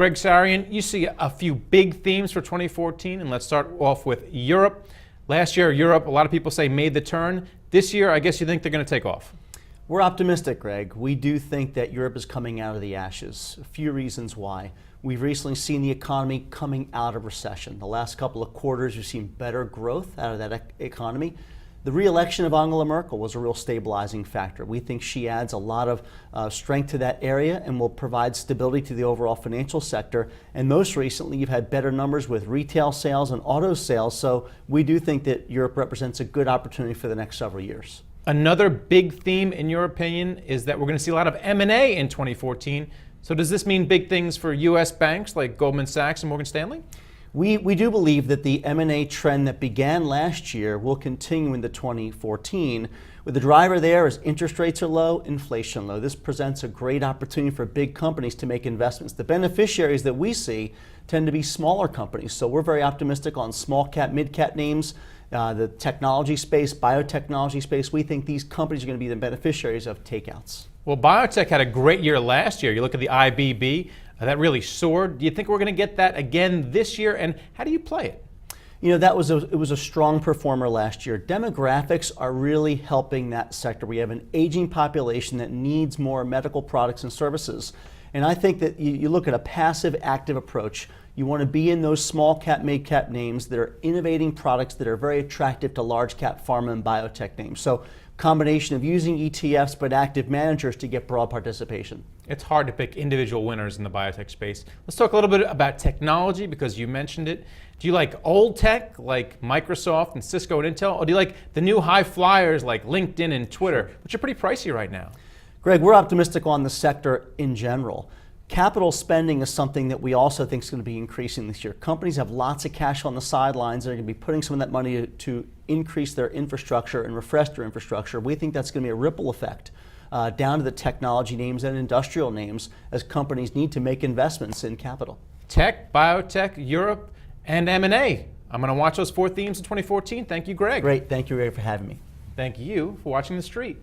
Greg Sarian, you see a few big themes for 2014, and let's start off with Europe. Last year, Europe, a lot of people say, made the turn. This year, I guess you think they're going to take off. We're optimistic, Greg. We do think that Europe is coming out of the ashes. A few reasons why. We've recently seen the economy coming out of recession. The last couple of quarters, we've seen better growth out of that economy. The re-election of Angela Merkel was a real stabilizing factor. We think she adds a lot of strength to that area and will provide stability to the overall financial sector. And most recently, you've had better numbers with retail sales and auto sales. So we do think that Europe represents a good opportunity for the next several years. Another big theme, in your opinion, is that we're going to see a lot of M&A in 2014. So does this mean big things for U.S. banks like Goldman Sachs and Morgan Stanley? We do believe that the M&A trend that began last year will continue into 2014. With the driver there is interest rates are low, inflation low. This presents a great opportunity for big companies to make investments. The beneficiaries that we see tend to be smaller companies. So we're very optimistic on small cap, mid cap names, the technology space, biotechnology space. We think these companies are going to be the beneficiaries of takeouts. Well, Biotech had a great year last year. You look at the IBB, that really soared. Do you think we're going to get that again this year? And how do you play it? You know, it was a strong performer last year. Demographics are really helping that sector. We have an aging population that needs more medical products and services. And I think that you look at a passive active approach. You want to be in those small cap, mid cap names that are innovating products that are very attractive to large cap pharma and biotech names. So combination of using ETFs but active managers to get broad participation. It's hard to pick individual winners in the biotech space. Let's talk a little bit about technology because you mentioned it. Do you like old tech like Microsoft and Cisco and Intel, or do you like the new high flyers like LinkedIn and Twitter, which are pretty pricey right now? Greg, we're optimistic on the sector in general. Capital spending is something that we also think is going to be increasing this year. Companies have lots of cash on the sidelines. They're going to be putting some of that money to increase their infrastructure and refresh their infrastructure. We think that's going to be a ripple effect down to the technology names and industrial names as companies need to make investments in capital. Tech, biotech, Europe, and M&A. I'm going to watch those four themes in 2014. Thank you, Greg. Great. Thank you, Greg, for having me. Thank you for watching The Street.